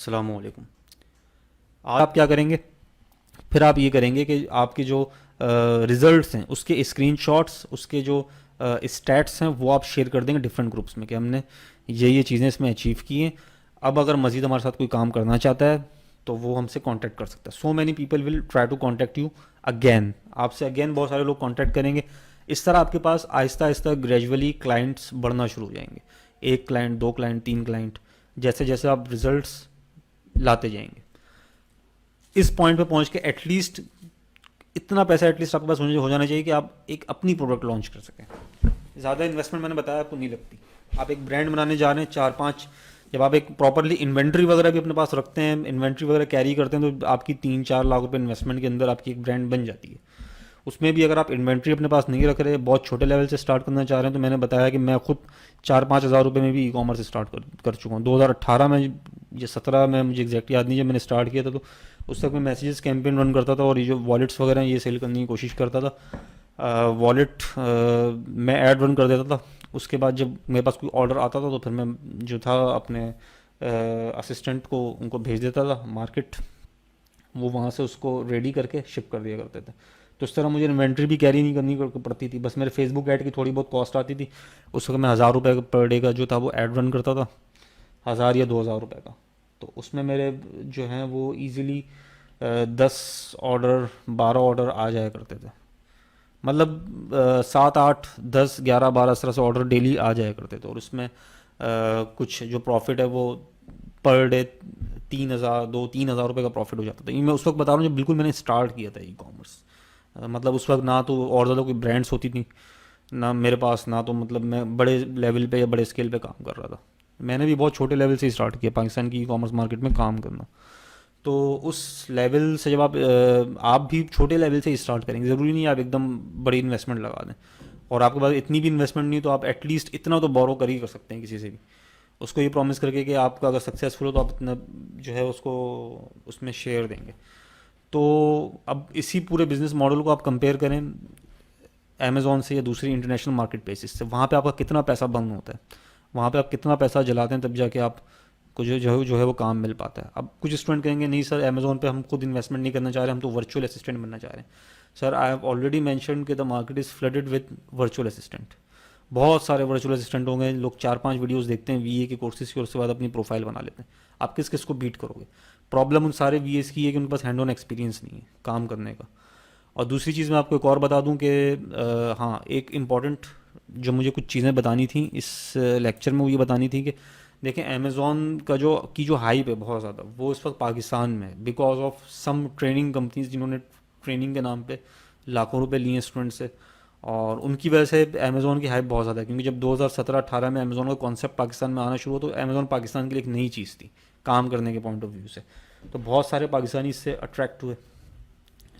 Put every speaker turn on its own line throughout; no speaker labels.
अस्सलामुअलैकुम। आज आप क्या करेंगे? फिर आप ये करेंगे कि आपके जो रिजल्ट्स हैं उसके स्क्रीनशॉट्स, उसके जो स्टैट्स हैं वो आप शेयर कर देंगे डिफरेंट ग्रुप्स में कि हमने ये चीज़ें इसमें अचीव की हैं। अब अगर मज़ीद हमारे साथ कोई काम करना चाहता है तो वो हमसे कांटेक्ट कर सकता है। So many people will try to contact you again. आपसे अगेन बहुत सारे लोग कांटेक्ट करेंगे। इस तरह आपके पास आहिस्ता आहिस्ता ग्रेजुअली क्लाइंट्स बढ़ना शुरू हो जाएंगे। एक क्लाइंट, दो क्लाइंट, तीन क्लाइंट, जैसे जैसे आप रिजल्ट्स लाते जाएंगे। इस पॉइंट पे पहुंच के एटलीस्ट इतना पैसा एटलीस्ट आपके पास हो जाना चाहिए कि आप एक अपनी प्रोडक्ट लॉन्च कर सकें। ज़्यादा इन्वेस्टमेंट मैंने बताया आपको नहीं लगती। आप एक ब्रांड बनाने जा रहे हैं, चार पाँच, जब आप एक प्रॉपरली इन्वेंट्री वगैरह भी अपने पास रखते हैं, इन्वेंट्री वगैरह कैरी करते हैं, तो आपकी 3-4 लाख रुपए इन्वेस्टमेंट के अंदर आपकी एक ब्रांड बन जाती है। उसमें भी अगर आप इन्वेंट्री अपने पास नहीं रख रहे, बहुत छोटे लेवल से स्टार्ट करना चाह रहे हैं, तो मैंने बताया कि मैं खुद 4-5 हज़ार रुपये में भी ई कॉमर्स स्टार्ट कर चुका हूँ। 2018 में या 17 में, मुझे एग्जैक्ट याद नहीं, जब मैंने स्टार्ट किया था तो उस तक मैं मैसेजेस कैंपेन रन करता था और ये जो वॉलेट्स वगैरह हैं ये सेल करने की कोशिश करता था। वॉलेट मैं ऐड रन कर देता था। उसके बाद जब मेरे पास कोई ऑर्डर आता था तो फिर मैं जो था अपने असिस्टेंट को उनको भेज देता था मार्केट। वो वहाँ से उसको रेडी करके शिप कर दिया करते थे। तो इस तरह मुझे इन्वेंट्री भी कैरी नहीं करनी पड़ती थी। बस मेरे फेसबुक ऐड की थोड़ी बहुत कॉस्ट आती थी। उस वक्त मैं 1,000 रुपये पर डे का जो था वो ऐड रन करता था, 1,000 या 2,000 रुपये का। तो उसमें मेरे जो हैं वो ईज़िली 10 ऑर्डर, 12 ऑर्डर आ जाया करते थे। मतलब 7, 8, 10, 11, 12 इस तरह से ऑर्डर डेली आ जाया करते थे। और उसमें कुछ जो प्रॉफिट है वो पर डे 3,000 का प्रॉफिट हो जाता था। ये मैं उस वक्त बता रहा हूँ जब बिल्कुल मैंने स्टार्ट किया था ई कॉमर्स। मतलब उस वक्त ना तो और ज़्यादा कोई ब्रांड्स होती थी ना मेरे पास, ना तो मतलब मैं बड़े लेवल पे या बड़े स्केल पे काम कर रहा था। मैंने भी बहुत छोटे लेवल से स्टार्ट किया पाकिस्तान की ई कॉमर्स मार्केट में काम करना। तो उस लेवल से जब आप भी छोटे लेवल से स्टार्ट करेंगे, ज़रूरी नहीं आप एकदम बड़ी इन्वेस्टमेंट लगा दें। और आपके पास इतनी भी इन्वेस्टमेंट नहीं तो आप एटलीस्ट इतना तो बोरो कर ही कर सकते हैं किसी से भी। उसको ये प्रॉमिस करके कि आपका अगर सक्सेसफुल हो तो आप इतना जो है उसको उसमें शेयर देंगे। तो अब इसी पूरे बिजनेस मॉडल को आप कंपेयर करें अमेज़ॉन से या दूसरी इंटरनेशनल मार्केट प्लेसेस से, वहाँ पे आपका कितना पैसा बर्न होता है, वहाँ पे आप कितना पैसा जलाते हैं, तब जाके आप को जो है वो काम मिल पाता है। अब कुछ स्टूडेंट कहेंगे नहीं सर, अमेज़ॉन पे हम खुद इन्वेस्टमेंट नहीं करना चाह रहे, हम तो वर्चुअल असिस्टेंट बनना चाह रहे हैं। Sir, I have already mention कि the market is flooded with virtual assistant. बहुत सारे वर्चुअल असिस्टेंट होंगे, लोग 4-5 वीडियोस देखते हैं वीए के कोर्सेज की और उसके बाद अपनी प्रोफाइल बना लेते हैं। आप किस किस को बीट करोगे? प्रॉब्लम उन सारे वीएस की है कि उनके पास हैंड ऑन एक्सपीरियंस नहीं है काम करने का। और दूसरी चीज़ मैं आपको एक और बता दूं कि हाँ, एक इम्पॉर्टेंट जो मुझे कुछ चीज़ें बतानी थी इस लेक्चर में, वो ये बतानी थी कि देखें अमेज़ॉन का जो हाइप है बहुत ज़्यादा, वो इस वक्त पाकिस्तान में है because of some training companies जिन्होंने ट्रेनिंग के नाम पे लाखों रुपए लिए स्टूडेंट से। और उनकी वजह से अमेज़ॉन की हाइप बहुत ज़्यादा है, क्योंकि जब 2017-18 में अमेज़ॉन का कॉन्सेप्ट पाकिस्तान में आना शुरू हुआ तो अमेज़ॉन पाकिस्तान के लिए एक नई चीज़ थी काम करने के पॉइंट ऑफ व्यू से। तो बहुत सारे पाकिस्तानी इससे अट्रैक्ट हुए।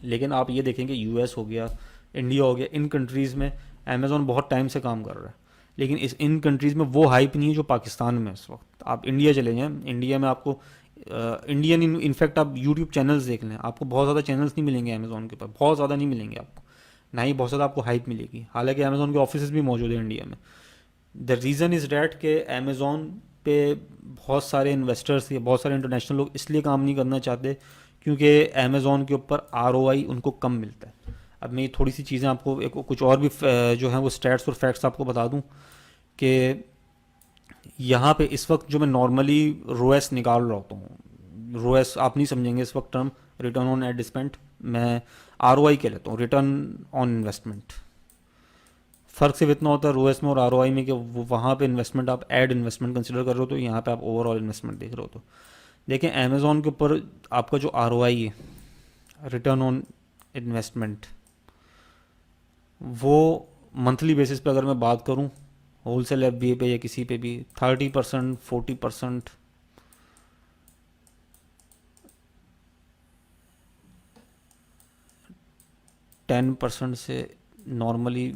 लेकिन आप ये देखें कि यूएस हो गया, इंडिया हो गया, इन कंट्रीज़ में अमेज़ॉन बहुत टाइम से काम कर रहा है, लेकिन इन कंट्रीज़ में वो हाइप नहीं है जो पाकिस्तान में इस वक्त। आप इंडिया चले जाएँ, इंडिया में आपको इंडियन इनफैक्ट आप यूट्यूब चैनल्स देख लें, आपको बहुत ज़्यादा चैनल्स नहीं मिलेंगे अमेज़ॉन के ऊपर, बहुत ज़्यादा नहीं मिलेंगे आपको, ना ही बहुत ज़्यादा आपको हाइप मिलेगी। हालांकि अमेज़ॉन के ऑफिस भी मौजूद है इंडिया में। द रीज़न इज़ डैट के अमेज़ॉन पे बहुत सारे इन्वेस्टर्स या बहुत सारे इंटरनेशनल लोग इसलिए काम नहीं करना चाहते क्योंकि अमेज़ॉन के ऊपर आरओआई उनको कम मिलता है। अब मैं थोड़ी सी चीज़ें आपको कुछ और भी जो है वो स्टैट्स और फैक्ट्स आपको बता दूं कि यहाँ पे इस वक्त जो मैं नॉर्मली रोएस निकाल रहा होता हूँ, रोएस आप नहीं समझेंगे इस वक्त term, return on ad spend, मैं आरओआई के लेता हूँ, रिटर्न ऑन इन्वेस्टमेंट। फ़र्क सिर्फ इतना होता है रोएस में और आरओआई में कि वहाँ पे इन्वेस्टमेंट आप एड इन्वेस्टमेंट कंसिडर कर रहे हो, तो यहाँ पे आप ओवरऑल इन्वेस्टमेंट देख रहे हो। तो देखें अमेज़ॉन के ऊपर आपका जो आरओआई है, रिटर्न ऑन इन्वेस्टमेंट, वो मंथली बेसिस पे अगर मैं बात करूं होलसेल एफबीए पे या किसी पे भी 30%, 40%, 10% से नॉर्मली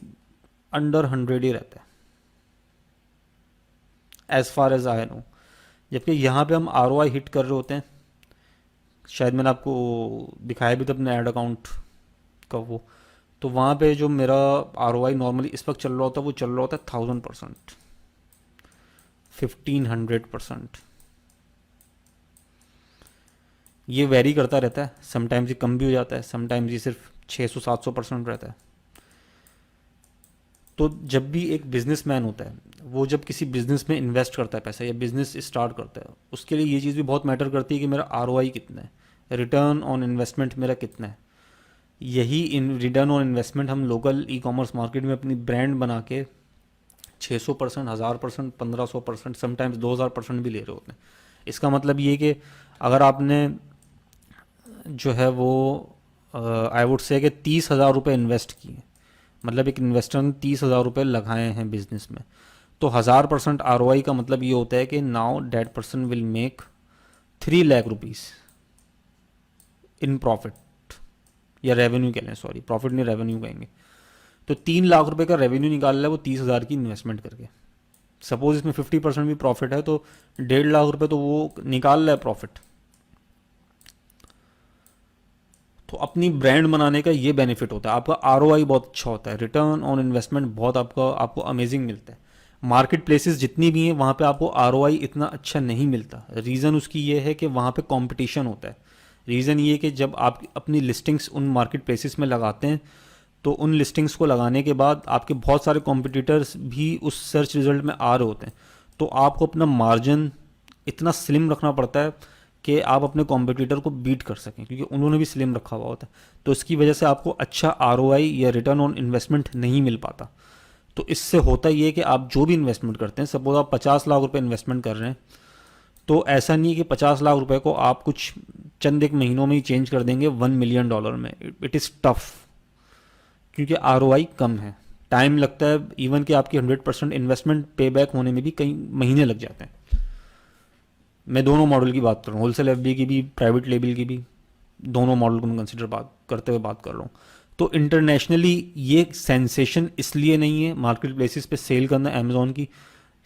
अंडर 100 ही रहता है as far as I know. जबकि यहाँ पे हम आरओआई हिट कर रहे होते हैं, शायद मैंने आपको दिखाया भी था अपने ऐड अकाउंट का वो। तो वहाँ पे जो मेरा आरओआई नॉर्मली इस वक्त चल रहा होता है वो चल रहा होता है 1000%, 1500%। ये वेरी करता रहता है, समटाइम्स ये कम भी हो जाता है, समटाइम्स ये सिर्फ 600-700% रहता है। तो जब भी एक बिजनेसमैन होता है, वो जब किसी बिजनेस में इन्वेस्ट करता है पैसा या बिजनेस स्टार्ट करता है, उसके लिए ये चीज़ भी बहुत मैटर करती है कि मेरा आरओआई कितना है, रिटर्न ऑन इन्वेस्टमेंट मेरा कितना है। यही इन रिटर्न ऑन इन्वेस्टमेंट हम लोकल ई कॉमर्स मार्केट में अपनी ब्रांड बना के 600%, 1000%, 1500%, समटाइम्स 2000% भी ले रहे होते हैं। इसका मतलब ये कि अगर आपने जो है वो आई वुड से कि 30,000 रुपये इन्वेस्ट किए, मतलब एक इन्वेस्टर ने 30,000 रुपये लगाए हैं बिजनेस में, तो 1000% आरओआई का मतलब ये होता है कि now that person will make 3 lakh rupees in profit, या रेवेन्यू कह लें, सॉरी प्रॉफिट नहीं रेवेन्यू कहेंगे। तो 3 लाख रुपए का रेवेन्यू निकाल रहा है वो 30,000 की इन्वेस्टमेंट करके। सपोज इसमें 50% भी प्रॉफिट है तो 1.5 लाख रुपए तो वो निकाल रहा है प्रॉफिट। तो अपनी ब्रांड बनाने का ये बेनिफिट होता है, आपका आरओआई बहुत अच्छा होता है, रिटर्न ऑन इन्वेस्टमेंट बहुत आपको अमेजिंग मिलता है। मार्केट प्लेसेस जितनी भी हैं वहाँ पे आपको आरओआई इतना अच्छा नहीं मिलता। रीज़न उसकी ये है कि वहाँ पे कंपटीशन होता है। रीज़न ये कि जब आप अपनी लिस्टिंग्स उन मार्केट प्लेसेस में लगाते हैं तो उन लिस्टिंग्स को लगाने के बाद आपके बहुत सारे कॉम्पिटिटर्स भी उस सर्च रिजल्ट में आ रहे होते हैं। तो आपको अपना मार्जिन इतना स्लिम रखना पड़ता है कि आप अपने कॉम्पिटिटर को बीट कर सकें, क्योंकि उन्होंने भी स्लिम रखा हुआ होता है। तो इसकी वजह से आपको अच्छा आरओआई या रिटर्न ऑन इन्वेस्टमेंट नहीं मिल पाता। तो इससे होता ये है कि आप जो भी इन्वेस्टमेंट करते हैं, सपोज आप 50 लाख रुपए इन्वेस्टमेंट कर रहे हैं, तो ऐसा नहीं है कि 50 लाख रुपए को आप कुछ चंद एक महीनों में ही चेंज कर देंगे $1 मिलियन में। इट इज़ टफ, क्योंकि आरओआई कम है, टाइम लगता है। इवन कि आपकी 100% इन्वेस्टमेंट पे बैक होने में भी कई महीने लग जाते हैं। मैं दोनों मॉडल की बात कर रहा हूँ, होलसेल एफडी की भी, प्राइवेट लेबल की भी, दोनों मॉडल को मैं कंसिडर बात करते हुए बात कर रहा हूँ। तो इंटरनेशनली ये सेंसेशन इसलिए नहीं है मार्केट प्लेसेस पे सेल करना अमेजोन की।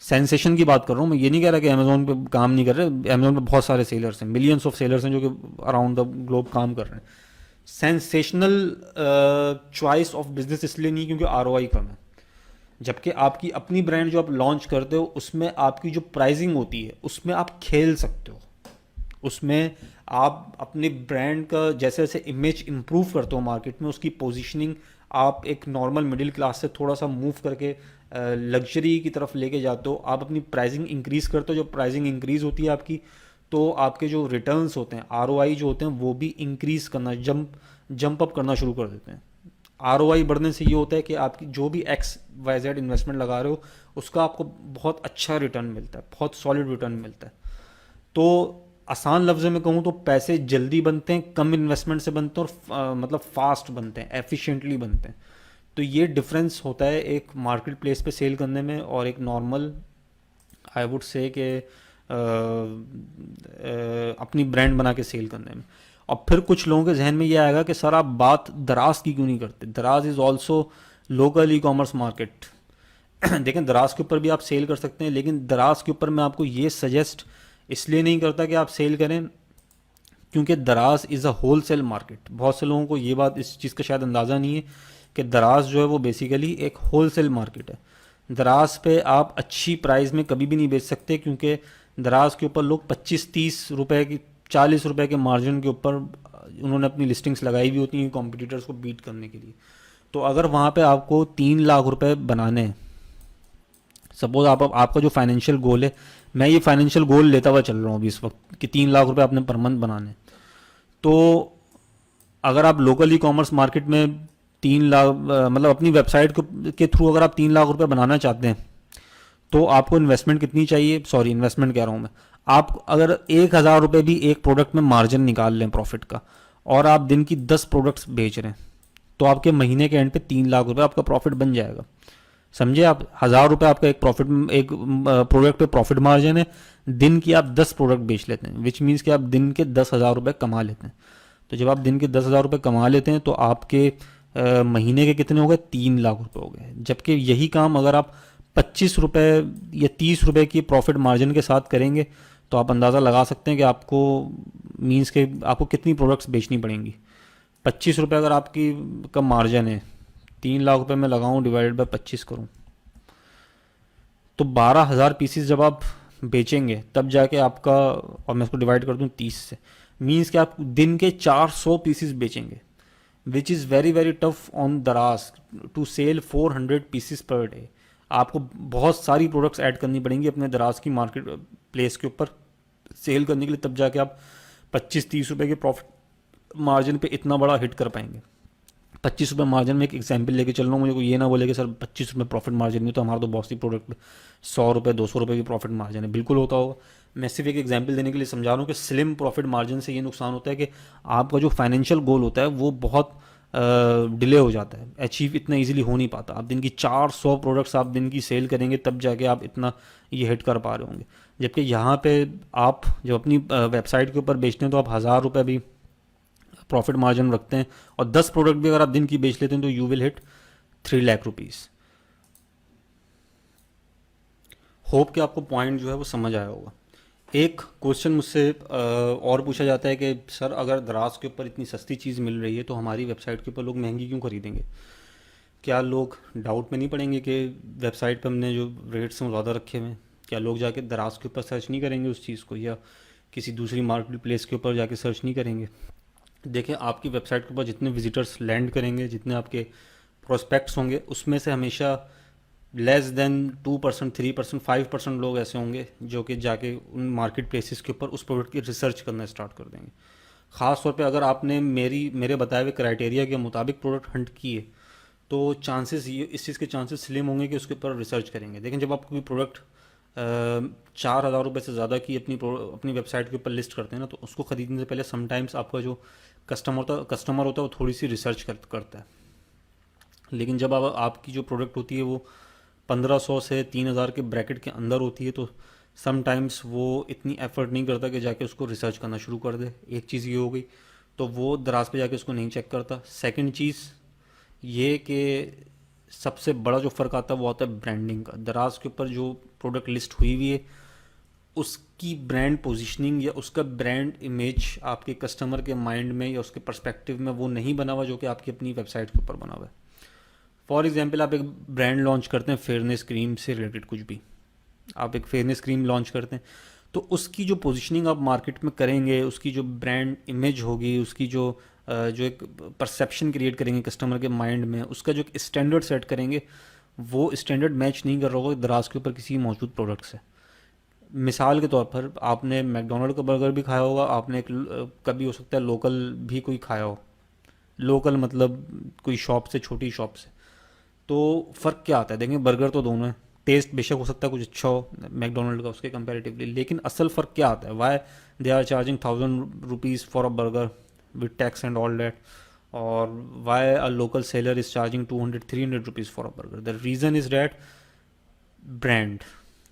सेंसेशन की बात कर रहा हूँ मैं, ये नहीं कह रहा कि अमेजोन पे काम नहीं कर रहे। अमेजोन पे बहुत सारे सेलर्स हैं, मिलियंस ऑफ सेलर्स हैं जो कि अराउंड द ग्लोब काम कर रहे हैं। सेंसेशनल चॉइस ऑफ बिजनेस इसलिए नहीं क्योंकि आरओआई कम है। जबकि आपकी अपनी ब्रांड जो आप लॉन्च करते हो उसमें आपकी जो प्राइसिंग होती है उसमें आप खेल सकते हो। उसमें आप अपने ब्रांड का जैसे जैसे इमेज इंप्रूव करते हो मार्केट में, उसकी पोजीशनिंग आप एक नॉर्मल मिडिल क्लास से थोड़ा सा मूव करके लग्जरी की तरफ लेके जाते हो। आप अपनी प्राइसिंग इंक्रीज़ करते हो। जब प्राइसिंग इंक्रीज़ होती है आपकी, तो आपके जो रिटर्न्स होते हैं, आरओआई जो होते हैं, वो भी इंक्रीज़ करना, जंप अप करना शुरू कर देते हैं। आरओआई बढ़ने से ये होता है कि आपकी जो भी एक्स वाई जेड इन्वेस्टमेंट लगा रहे हो उसका आपको बहुत अच्छा रिटर्न मिलता है, बहुत सॉलिड रिटर्न मिलता है। तो आसान लफ्ज़ में कहूँ तो पैसे जल्दी बनते हैं, कम इन्वेस्टमेंट से बनते हैं, और मतलब फास्ट बनते हैं, एफिशिएंटली बनते हैं। तो ये डिफरेंस होता है एक मार्केट प्लेस पे सेल करने में और एक नॉर्मल आई वुड से कि अपनी ब्रांड बना के सेल करने में। और फिर कुछ लोगों के जहन में ये आएगा कि सर आप बात दराज की क्यों नहीं करते। दराज is also local e commerce market. देखें, दराज के ऊपर भी आप सेल कर सकते हैं, लेकिन दराज के ऊपर मैं आपको ये सजेस्ट इसलिए नहीं करता कि आप सेल करें क्योंकि Daraz is a wholesale market. बहुत से लोगों को ये बात, इस चीज़ का शायद अंदाज़ा नहीं है कि दराज जो है वो बेसिकली एक होल सेल मार्केट है। दराज पे आप अच्छी प्राइस में कभी भी नहीं बेच सकते, क्योंकि दराज के ऊपर लोग 25-30 रुपए की, 40 रुपए के मार्जिन के ऊपर उन्होंने अपनी लिस्टिंग्स लगाई हुई होती हैं कॉम्पिटिटर्स को बीट करने के लिए। तो अगर वहाँ पे आपको 3 लाख रुपए बनाने हैं, सपोज आपका जो फाइनेंशियल गोल है, मैं ये फाइनेंशियल गोल लेता हुआ चल रहा हूँ अभी इस वक्त कि 3 लाख रुपए आपने पर मंथ बनाने हैं। तो अगर आप लोकल ई कॉमर्स मार्केट में 3 लाख मतलब अपनी वेबसाइट के थ्रू अगर आप 3 लाख रुपए बनाना चाहते हैं, तो आपको इन्वेस्टमेंट कितनी चाहिए, सॉरी इन्वेस्टमेंट कह रहा हूँ मैं, आप अगर 1,000 रुपये भी एक प्रोडक्ट में मार्जिन निकाल लें प्रॉफिट का, और आप दिन की 10 प्रोडक्ट्स बेच रहे हैं, तो आपके महीने के एंड पे 3 लाख रुपए आपका प्रॉफिट बन जाएगा। समझे आप, 1,000 रुपये आपका एक प्रॉफिट, एक प्रोडक्ट पे प्रॉफिट मार्जिन है। दिन की आप 10 प्रोडक्ट बेच लेते हैं, विच मीन्स कि आप दिन के 10,000 रुपये कमा लेते हैं। तो जब आप दिन के 10,000 रुपये कमा लेते हैं तो आपके महीने के कितने हो गए, 3 लाख रुपये हो गए। जबकि यही काम अगर आप 25 रुपये या 30 रुपये की प्रॉफिट मार्जिन के साथ करेंगे तो आप अंदाज़ा लगा सकते हैं कि आपको मीन्स के आपको कितनी प्रोडक्ट्स बेचनी पड़ेंगी। 25 रुपये अगर आपकी का मार्जिन है, 3 लाख रुपये में लगाऊं, डिवाइडेड बाय 25 करूं, तो 12,000 पीसीस जब आप बेचेंगे तब जाके आपका, और मैं इसको डिवाइड कर दूं 30 से, मीन्स कि आप दिन के 400 पीसीस बेचेंगे, which is very very tough on Daraz to sell 400 pieces per day. आपको बहुत सारी प्रोडक्ट्स ऐड करनी पड़ेंगी अपने दराज की मार्केट प्लेस के ऊपर सेल करने के लिए, तब जाके आप 25-30 रुपए के प्रॉफिट मार्जिन पे इतना बड़ा हिट कर पाएंगे। 25 रुपये मार्जिन में एक एग्जाम्पल लेके चल रहा हूँ, मुझे कोई ये ना बोले कि सर 25 रुपये प्रॉफिट मार्जिन नहीं, तो हमारा तो बहुत सी प्रोडक्ट पे 100 रुपये 200 रुपये की प्रॉफिट मार्जिन है, बिल्कुल होता होगा। मैं सिर्फ एक एग्जाम्पल देने के लिए समझा रहा हूँ कि स्लिम प्रॉफिट मार्जिन से ये नुकसान होता है कि आपका जो फाइनेंशियल गोल होता है वो बहुत डिले हो जाता है, अचीव इतना इजीली हो नहीं पाता। आप दिन की 400 प्रोडक्ट्स आप दिन की सेल करेंगे तब जाके आप इतना ये हिट कर पा रहे होंगे। जबकि यहाँ पे आप जब अपनी वेबसाइट के ऊपर बेचते हैं तो आप 1000 रुपये भी प्रॉफिट मार्जिन रखते हैं, और 10 प्रोडक्ट भी अगर आप दिन की बेच लेते हैं तो you will hit 3 lakh rupees. Hope कि आपको पॉइंट जो है वो समझ आया होगा। एक क्वेश्चन मुझसे और पूछा जाता है कि सर अगर दराज के ऊपर इतनी सस्ती चीज़ मिल रही है तो हमारी वेबसाइट के ऊपर लोग महंगी क्यों खरीदेंगे? क्या लोग डाउट में नहीं पड़ेंगे कि वेबसाइट पर हमने जो रेट्स हैं वो ज़्यादा रखे हुए हैं? क्या लोग जाके दराज के ऊपर सर्च नहीं करेंगे उस चीज़ को, या किसी दूसरी मार्केट प्लेस के ऊपर जाके सर्च नहीं करेंगे? देखिए, आपकी वेबसाइट के ऊपर जितने विजिटर्स लैंड करेंगे, जितने आपके प्रोस्पेक्ट्स होंगे, उसमें से हमेशा लेस देन 2%, 3%, 5% लोग ऐसे होंगे जो कि जाके उन मार्केट प्लेसेस के ऊपर उस प्रोडक्ट की रिसर्च करना स्टार्ट कर देंगे। ख़ास तौर पे अगर आपने मेरे बताए हुए क्राइटेरिया के मुताबिक प्रोडक्ट हंट किए, तो चांसेस ये इस चीज़ के चांसेस स्लिम होंगे कि उसके ऊपर रिसर्च करेंगे। लेकिन जब आप कोई प्रोडक्ट 4,000 रुपये से ज़्यादा की अपनी वेबसाइट के ऊपर लिस्ट करते हैं ना, तो उसको ख़रीदने से पहले समटाइम्स आपका जो कस्टमर होता है वो थोड़ी सी रिसर्च करता है। लेकिन जब आपकी जो प्रोडक्ट होती है वो 1500 से 3000 के ब्रैकेट के अंदर होती है, तो समटाइम्स वो इतनी एफर्ट नहीं करता कि जाके उसको रिसर्च करना शुरू कर दे। एक चीज़ ये हो गई, तो वो दराज पे जाके उसको नहीं चेक करता। सेकंड चीज़ ये कि सबसे बड़ा जो फ़र्क आता है वो आता है ब्रांडिंग का। दराज के ऊपर जो प्रोडक्ट लिस्ट हुई हुई है उसकी ब्रांड पोजीशनिंग या उसका ब्रांड इमेज आपके कस्टमर के माइंड में या उसके पर्सपेक्टिव में वो नहीं बना हुआ जो कि आपकी अपनी वेबसाइट के ऊपर बना हुआ है। फॉर एग्जांपल, आप एक ब्रांड लॉन्च करते हैं फेयरनेस क्रीम से रिलेटेड, कुछ भी आप एक फेयरनेस क्रीम लॉन्च करते हैं, तो उसकी जो पोजीशनिंग आप मार्केट में करेंगे, उसकी जो ब्रांड इमेज होगी, उसकी जो एक परसेप्शन क्रिएट करेंगे कस्टमर के माइंड में, उसका जो एक स्टैंडर्ड सेट करेंगे, वो स्टैंडर्ड मैच नहीं कर रहा होगा दराज के ऊपर किसी मौजूद प्रोडक्ट से। मिसाल के तौर पर आपने मैकडोनल्ड का बर्गर भी खाया होगा, आपने कभी हो सकता है लोकल भी कोई खाया हो। लोकल मतलब कोई शॉप से, छोटी शॉप से। तो फ़र्क क्या आता है? देखेंगे बर्गर तो दोनों है, टेस्ट बेशक हो सकता है कुछ अच्छा हो मैकडोनल्ड का उसके कंपैरेटिवली, लेकिन असल फ़र्क क्या आता है? Why they are charging 1000 rupees for a burger with tax and all that, और why a local seller is charging 200-300 rupees for a burger? The reason is that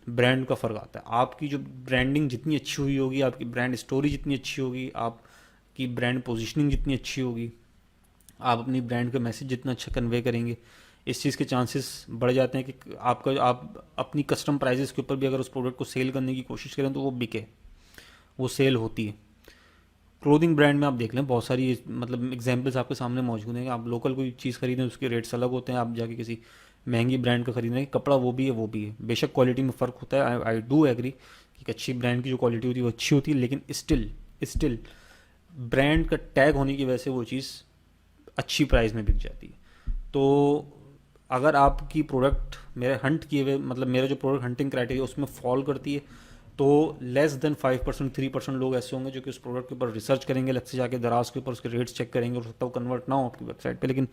brand का फ़र्क आता है। आपकी जो ब्रांडिंग जितनी अच्छी हुई होगी, आपकी ब्रांड स्टोरी जितनी अच्छी होगी, आपकी ब्रांड पोजीशनिंग जितनी अच्छी होगी, आप अपनी ब्रांड का मैसेज जितना अच्छा कन्वे करेंगे, इस चीज़ के चांसेस बढ़ जाते हैं कि आप अपनी कस्टम प्राइजेस के ऊपर भी अगर उस प्रोडक्ट को सेल करने की कोशिश करें तो वो बिके, वो सेल होती है। क्लोथिंग ब्रांड में आप देख लें, बहुत सारी मतलब एग्जांपल्स आपके सामने मौजूद हैं। आप लोकल कोई चीज़ खरीदें उसके रेट्स अलग होते हैं, आप जाके किसी महंगी ब्रांड का खरीदें, कपड़ा वो भी है वो भी है, बेशक क्वालिटी में फ़र्क होता है। आई डू एग्री कि एक अच्छी ब्रांड की जो क्वालिटी होती है वो अच्छी होती है, लेकिन स्टिल ब्रांड का टैग होने की वजह से वो चीज़ अच्छी प्राइस में बिक जाती है। तो अगर आपकी प्रोडक्ट मेरे हंट किए हुए, मतलब मेरा जो प्रोडक्ट हंटिंग क्राइटेरिया उसमें फॉल करती है, तो लेस देन 5%, 3% लोग ऐसे होंगे जो कि उस प्रोडक्ट के ऊपर रिसर्च करेंगे, अलग से जाके दराज के ऊपर उसके रेट्स चेक करेंगे, और सकता है वो कन्वर्ट ना हो आपकी वेबसाइट पे। लेकिन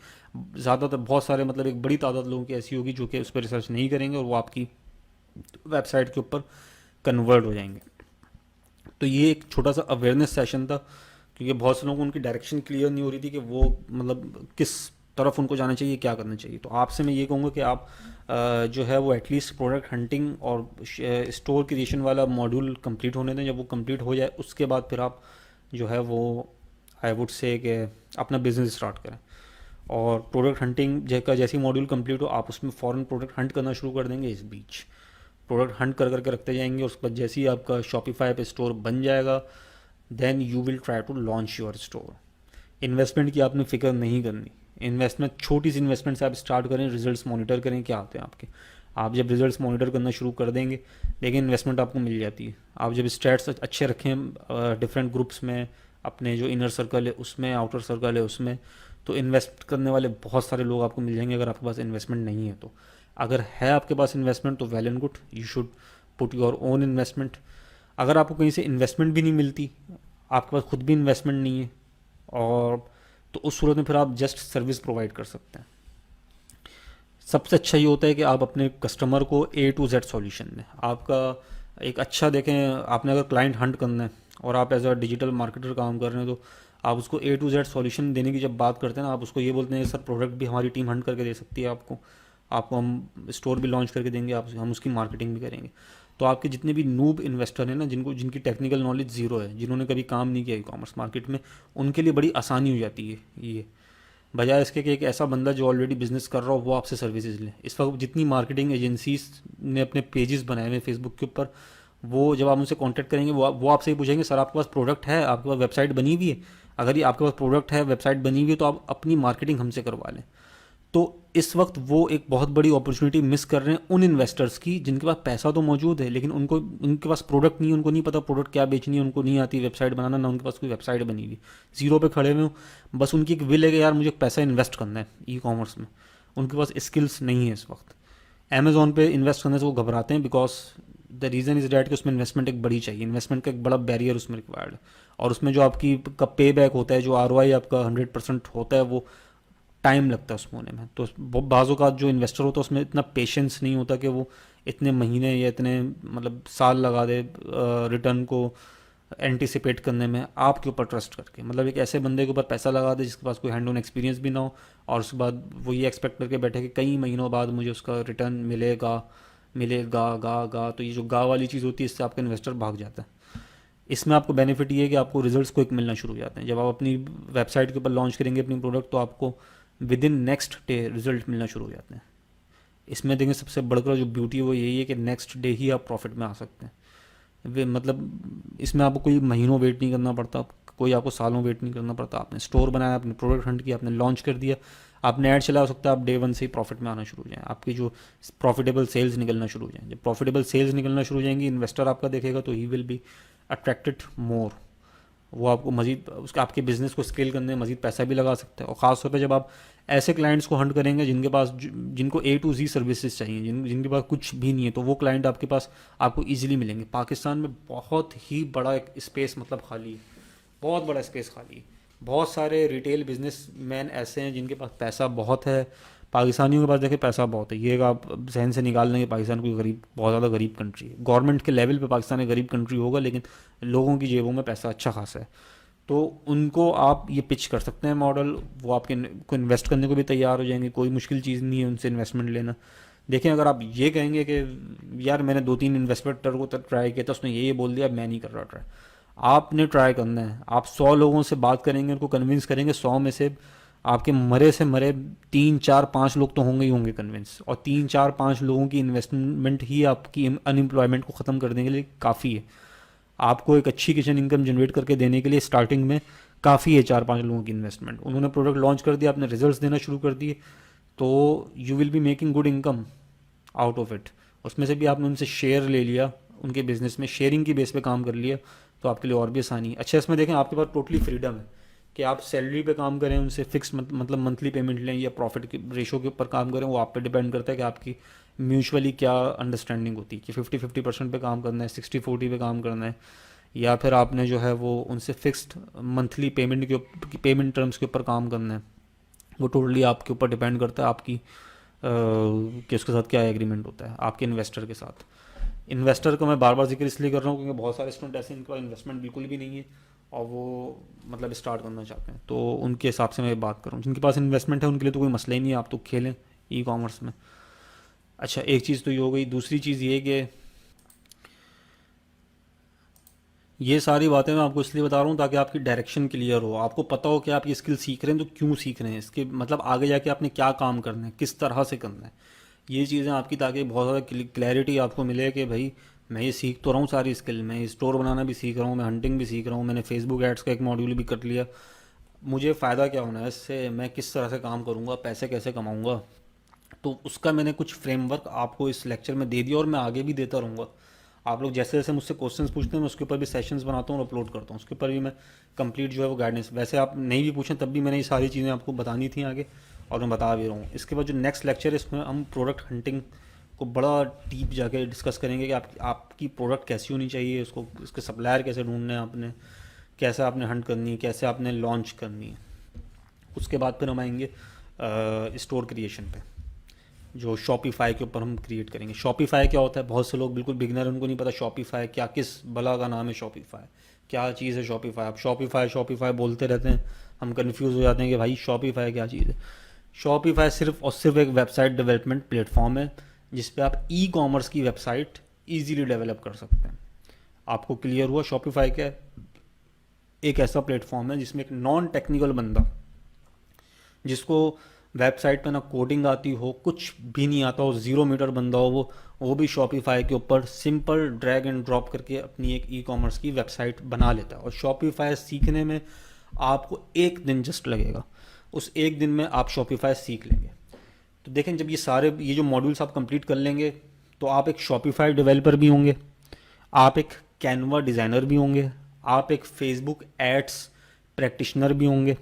ज़्यादातर बहुत सारे, मतलब एक बड़ी तादाद लोगों की ऐसी होगी जो कि उस पर रिसर्च नहीं करेंगे और वो आपकी वेबसाइट के ऊपर कन्वर्ट हो जाएंगे। तो ये एक छोटा सा अवेयरनेस सेशन था, क्योंकि बहुत से लोगों को उनकी डायरेक्शन क्लियर नहीं हो रही थी कि वो मतलब किस तरफ उनको जाना चाहिए, क्या करना चाहिए। तो आपसे मैं ये कहूँगा कि आप जो है वो एटलीस्ट प्रोडक्ट हंटिंग और स्टोर क्रिएशन वाला मॉड्यूल कंप्लीट होने दें। जब वो कंप्लीट हो जाए उसके बाद फिर आप जो है वो आई वुड से कि अपना बिजनेस स्टार्ट करें। और प्रोडक्ट हंटिंग का जैसे ही मॉड्यूल कंप्लीट हो, आप उसमें फ़ौरन प्रोडक्ट हंट करना शुरू कर देंगे। इस बीच प्रोडक्ट हंट कर करके रखते जाएंगे, उसके बाद जैसे ही आपका शॉपिफाई पे स्टोर बन जाएगा, then you will try to launch your store. Investment की आपने फिक्र नहीं करनी। इन्वेस्टमेंट, छोटी सी इन्वेस्टमेंट से आप स्टार्ट करें, रिजल्ट्स मॉनिटर करें क्या आते हैं आपके। आप जब रिजल्ट्स मॉनिटर करना शुरू कर देंगे, लेकिन इन्वेस्टमेंट आपको मिल जाती है। आप जब स्टैट्स अच्छे रखें डिफरेंट ग्रुप्स में, अपने जो इनर सर्कल है उसमें, आउटर सर्कल है उसमें। तो इन्वेस्ट करने वाले बहुत सारे लोग आपको मिल जाएंगे अगर आपके पास इन्वेस्टमेंट नहीं है तो। अगर है आपके पास इन्वेस्टमेंट तो well and good, you should put your own investment. अगर आपको कहीं से इन्वेस्टमेंट भी नहीं मिलती, आपके पास खुद भी इन्वेस्टमेंट नहीं है, और तो उस सूरत में फिर आप जस्ट सर्विस प्रोवाइड कर सकते हैं। सबसे अच्छा ये होता है कि आप अपने कस्टमर को A to Z सॉल्यूशन दें। आपका एक अच्छा देखें, आपने अगर क्लाइंट हंट करना है और आप एज अ डिजिटल मार्केटर काम कर रहे हैं, तो आप उसको A to Z सॉल्यूशन देने की जब बात करते हैं ना, आप उसको ये बोलते हैं सर प्रोडक्ट भी हमारी टीम हंट करके दे सकती है आपको, आपको हम स्टोर भी लॉन्च करके देंगे, आप हम उसकी मार्केटिंग भी करेंगे। तो आपके जितने भी नूब इन्वेस्टर हैं ना, जिनकी टेक्निकल नॉलेज ज़ीरो है, जिन्होंने कभी काम नहीं किया ई कॉमर्स मार्केट में, उनके लिए बड़ी आसानी हो जाती है ये, बजाय इसके कि एक ऐसा बंदा जो ऑलरेडी बिजनेस कर रहा हो वो आपसे सर्विसेज ले। इस वक्त जितनी मार्केटिंग एजेंसीज ने अपने पेजेस बनाए हुए फेसबुक के ऊपर, वो जब आप उनसे कांटेक्ट करेंगे वो आपसे ही पूछेंगे सर आपके पास प्रोडक्ट है, आपके पास वेबसाइट बनी हुई है। अगर ये आपके पास प्रोडक्ट है, वेबसाइट बनी हुई है, तो आप अपनी मार्केटिंग हमसे करवा लें। तो इस वक्त वो एक बहुत बड़ी अपॉर्चुनिटी मिस कर रहे हैं उन इन्वेस्टर्स की जिनके पास पैसा तो मौजूद है, लेकिन उनके पास प्रोडक्ट नहीं है, उनको नहीं पता प्रोडक्ट क्या बेचनी है, उनको नहीं आती वेबसाइट बनाना, ना उनके पास कोई वेबसाइट बनी हुई, जीरो पे खड़े हुए हो। बस उनकी एक विल है कि यार मुझे पैसा इन्वेस्ट करना है ई कॉमर्स में, उनके पास स्किल्स नहीं है इस वक्त। अमेजोन पे इन्वेस्ट करने से वो घबराते हैं, because the reason is that कि उसमें इन्वेस्टमेंट एक बड़ी चाहिए, इन्वेस्टमेंट का एक बड़ा बैरियर उसमें रिक्वायर्ड है। और उसमें जो आपकी का पे बैक होता है, जो ROI आपका 100% होता है, वो टाइम लगता है उसमें होने में। तो बाज़ों का जो इन्वेस्टर होता है उसमें इतना पेशेंस नहीं होता कि वो इतने महीने या इतने मतलब साल लगा दे रिटर्न को एंटिसिपेट करने में आपके ऊपर ट्रस्ट करके। मतलब एक ऐसे बंदे के ऊपर पैसा लगा दे जिसके पास कोई हैंड ऑन एक्सपीरियंस भी ना हो, और उसके बाद वो ये एक्सपेक्ट करके बैठे कि कई महीनों बाद मुझे उसका रिटर्न मिलेगा मिलेगा गा गा। तो ये जो गा वाली चीज़ होती है, इससे आपका इन्वेस्टर भाग जाता है। इसमें आपको बेनिफिट ये है कि आपको रिजल्ट्स क्विक मिलना शुरू हो जाते हैं। जब आप अपनी वेबसाइट के ऊपर लॉन्च करेंगे अपनी प्रोडक्ट, तो आपको with in next day result मिलना शुरू हो जाते हैं। इसमें देखें सबसे बढ़कर जो ब्यूटी है वो यही है कि नेक्स्ट डे ही आप प्रॉफिट में आ सकते हैं। वे मतलब इसमें आपको कोई महीनों वेट नहीं करना पड़ता, कोई आपको सालों वेट नहीं करना पड़ता। आपने स्टोर बनाया, आपने प्रोडक्ट हंट किया, आपने लॉन्च कर दिया, आपने ऐड चला, हो सकता है आप डे 1 से ही प्रॉफिट में आना शुरू हो जाए, आपकी जो प्रॉफिटेबल सेल्स निकलना शुरू हो जाए। जब प्रॉफिटेबल सेल्स निकलना शुरू हो जाएंगी, इन्वेस्टर आपका देखेगा तो ही विल बी अट्रैक्टेड मोर। वो आपको मजीद उसका आपके बिजनेस को स्केल करने में मजीद पैसा भी लगा सकता है। और ख़ास तौर पे जब आप ऐसे क्लाइंट्स को हंट करेंगे जिनके पास जिनको A to Z सर्विसेज चाहिए, जिनके पास कुछ भी नहीं है, तो वो क्लाइंट आपके पास आपको इजीली मिलेंगे। पाकिस्तान में बहुत ही बड़ा एक स्पेस मतलब खाली है, बहुत बड़ा स्पेस खाली है। बहुत सारे रिटेल बिजनेस मैन ऐसे हैं जिनके पास पैसा बहुत है। पाकिस्तानियों के पास देखिए पैसा बहुत है, ये आप जहन से निकाल लेंगे पाकिस्तान कोई गरीब, बहुत ज़्यादा गरीब कंट्री है। गवर्नमेंट के लेवल पे पाकिस्तान एक गरीब कंट्री होगा, लेकिन लोगों की जेबों में पैसा अच्छा खासा है। तो उनको आप ये पिच कर सकते हैं मॉडल, वो आपके को इन्वेस्ट करने को भी तैयार हो जाएंगे। कोई मुश्किल चीज़ नहीं है उनसे इन्वेस्टमेंट लेना। देखें, अगर आप ये कहेंगे कि यार मैंने 2-3 इन्वेस्टर को तो ट्राई किया था, उसने ये बोल दिया, मैं नहीं कर रहा ट्राई। आपने ट्राई करना है। आप 100 लोगों से बात करेंगे, उनको कन्विंस करेंगे, 100 में से आपके मरे से मरे 3-4-5 लोग तो होंगे ही होंगे कन्विंस। और 3-4-5 लोगों की इन्वेस्टमेंट ही आपकी अनएम्प्लॉयमेंट को ख़त्म कर देने के लिए काफ़ी है। आपको एक अच्छी किचन इनकम जनरेट करके देने के लिए स्टार्टिंग में काफ़ी है 4-5 लोगों की इन्वेस्टमेंट। उन्होंने प्रोडक्ट लॉन्च कर दिया, आपने रिजल्ट्स देना शुरू कर दिए, तो you will be making good income out of it. उसमें से भी आपने उनसे शेयर ले लिया, उनके बिजनेस में शेयरिंग की बेस पे काम कर लिया, तो आपके लिए और भी आसानी है। अच्छा, इसमें देखें आपके पास टोटली फ्रीडम है कि आप सैलरी पे काम करें, उनसे फिक्स मतलब मंथली पेमेंट लें, या प्रॉफिट के रेशो के ऊपर काम करें। वो आप पे डिपेंड करता है कि आपकी म्यूचुअली क्या अंडरस्टैंडिंग होती है कि 50-50% पे काम करना है, 60-40 पे काम करना है, या फिर आपने जो है वो उनसे फिक्स्ड मंथली पेमेंट टर्म्स के ऊपर काम करना है। वो टोटली आपके ऊपर डिपेंड करता है आपकी कि उसके साथ क्या एग्रीमेंट होता है आपके इन्वेस्टर के साथ। इन्वेस्टर को मैं बार बार जिक्र इसलिए कर रहा हूँ क्योंकि बहुत सारे स्टूडेंट ऐसे हैं, इनका इन्वेस्टमेंट बिल्कुल भी नहीं है और वो मतलब स्टार्ट करना चाहते हैं, तो उनके हिसाब से मैं बात करूँ। जिनके पास इन्वेस्टमेंट है उनके लिए तो कोई मसला ही नहीं है, आप तो खेलें ई कॉमर्स में। अच्छा, एक चीज़ तो ये हो गई। दूसरी चीज़ ये कि ये सारी बातें मैं आपको इसलिए बता रहा हूँ ताकि आपकी डायरेक्शन क्लियर हो, आपको पता हो कि आप ये स्किल सीख रहे हैं तो क्यों सीख रहे हैं, इसके मतलब आगे जाके आपने क्या काम करना है, किस तरह से करना है। ये चीज़ें आपकी, ताकि बहुत ज़्यादा क्लैरिटी आपको मिले कि भाई मैं ये सीख तो रहा हूँ सारी स्किल, मैं स्टोर बनाना भी सीख रहा हूँ, मैं हंटिंग भी सीख रहा हूँ, मैंने फेसबुक एड्स का एक मॉड्यूल भी कर लिया, मुझे फ़ायदा क्या होना है इससे, मैं किस तरह से काम करूँगा, पैसे कैसे कमाऊँगा। तो उसका मैंने कुछ फ्रेमवर्क आपको इस लेक्चर में दे दिया और मैं आगे भी देता रहूँगा। आप लोग जैसे जैसे मुझसे क्वेश्चंस पूछते हैं मैं उसके ऊपर भी सेशंस बनाता हूँ और अपलोड करता हूँ, उसके ऊपर भी मैं कंप्लीट जो है वो गाइडेंस, वैसे आप नहीं भी पूछें तब भी मैंने ये सारी चीज़ें आपको बतानी थी आगे, और मैं बता भी रहा हूँ। इसके बाद जो नेक्स्ट लेक्चर है इसमें हम प्रोडक्ट हंटिंग को बड़ा डीप जाके डिस्कस करेंगे कि आपकी प्रोडक्ट कैसी होनी चाहिए, उसको उसके सप्लायर कैसे ढूंढने हैं आपने, कैसे आपने हंट करनी है, कैसे आपने लॉन्च करनी है। उसके बाद फिर हम आएंगे स्टोर क्रिएशन पे, जो शॉपिफाई के ऊपर हम क्रिएट करेंगे। शॉपिफाई क्या होता है, बहुत से लोग बिल्कुल बिगनर हैं, उनको नहीं पता शॉपिफाई क्या, किस बला का नाम है शॉपिफाई, क्या चीज़ है शॉपिफाई। आप शॉपिफाई शॉपिफाई बोलते रहते हैं, हम कंफ्यूज हो जाते हैं कि भाई शॉपिफाई क्या चीज़ है। शॉपिफाई सिर्फ और सिर्फ एक वेबसाइट डेवलपमेंट प्लेटफॉर्म है जिस पे आप ई कॉमर्स की वेबसाइट ईजीली डेवलप कर सकते हैं। आपको क्लियर हुआ शॉपिफाई क्या है? एक ऐसा प्लेटफॉर्म है जिसमें एक नॉन टेक्निकल बंदा, जिसको वेबसाइट पे ना कोडिंग आती हो, कुछ भी नहीं आता हो, 0 मीटर बंदा हो, वो भी शॉपिफाई के ऊपर सिंपल ड्रैग एंड ड्रॉप करके अपनी एक ई कॉमर्स की वेबसाइट बना लेता है। और शॉपिफाई सीखने में आपको 1 दिन जस्ट लगेगा, उस 1 दिन में आप शॉपिफाई सीख लेंगे। तो देखें, जब ये जो मॉड्यूल्स आप कंप्लीट कर लेंगे तो आप एक शॉपिफाई डेवलपर भी होंगे, आप एक कैनवा डिज़ाइनर भी होंगे, आप एक फेसबुक एड्स प्रैक्टिशनर भी होंगे।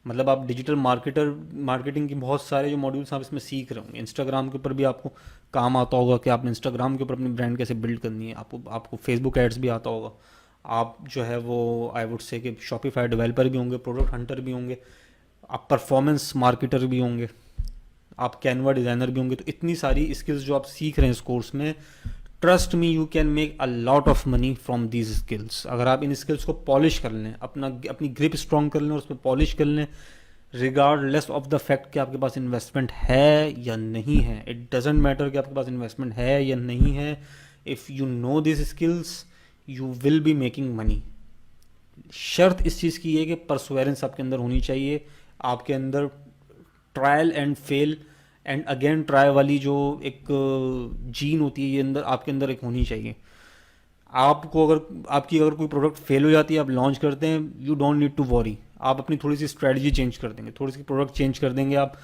मतलब आप डिजिटल मार्केटिंग की बहुत सारे जो मॉड्यूल्स आप इसमें सीख रहे होंगे। इंस्टाग्राम के ऊपर भी आपको काम आता होगा कि आपने इंस्टाग्राम के ऊपर अपनी ब्रांड कैसे बिल्ड करनी है, आपको फेसबुक एड्स भी आता होगा। आप जो है वो आई वुड से कि शॉपिफाई डेवलपर भी होंगे, प्रोडक्ट हंटर भी होंगे, आप परफॉर्मेंस मार्केटर भी होंगे, आप कैनवा डिज़ाइनर भी होंगे। तो इतनी सारी स्किल्स जो आप सीख रहे हैं इस कोर्स में, trust me you can make a lot of money from these skills. अगर आप इन स्किल्स को पॉलिश कर लें, अपनी ग्रिप स्ट्रॉन्ग कर लें और उस पर पॉलिश कर लें, रिगार्डलेस ऑफ द फैक्ट कि आपके पास इन्वेस्टमेंट है या नहीं है, इट डजेंट मैटर कि आपके पास इन्वेस्टमेंट है या नहीं है, if you know this skills you will be making money. शर्त इस चीज़ की है कि परसुवेरेंस आपके अंदर होनी चाहिए, आपके अंदर trial and fail and again try वाली जो एक जीन होती है ये अंदर आपके अंदर एक होनी चाहिए। आपकी अगर कोई प्रोडक्ट फेल हो जाती है, आप लॉन्च करते हैं, you don't need to worry, आप अपनी थोड़ी सी स्ट्रेटजी चेंज कर देंगे, थोड़ी सी प्रोडक्ट चेंज कर देंगे आप,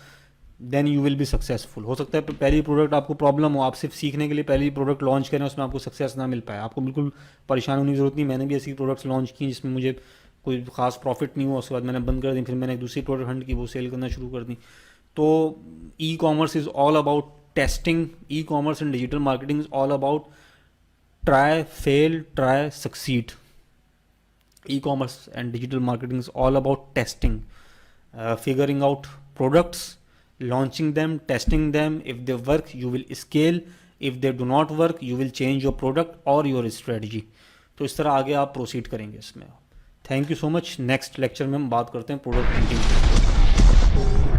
then you will be successful. हो सकता है पहली प्रोडक्ट आपको प्रॉब्लम हो, आप सिर्फ सीखने के लिए पहली प्रोडक्ट लॉन्च करें, उसमें आपको सक्सेस ना मिल पाए, आपको बिल्कुल परेशान होने की जरूरत नहीं। मैंने भी ऐसी प्रोडक्ट्स लॉन्च की जिसमें मुझे कोई खास प्रॉफिट नहीं हुआ, उसके बाद मैंने बंद कर दी, फिर मैंने एक दूसरी प्रोडक्ट हंट की, वो सेल करना शुरू कर दी। तो e commerce is all about testing, e commerce and digital marketing is all about try, fail, try, succeed. E-commerce and digital marketing is all about testing, figuring out products, launching them, testing them. If they work, you will scale. If they do not work, you will change your product or your strategy. तो इस तरह आगे आप proceed करेंगे इसमें। Thank you so much. Next lecture में हम बात करते हैं प्रोडक्ट हंटिंग।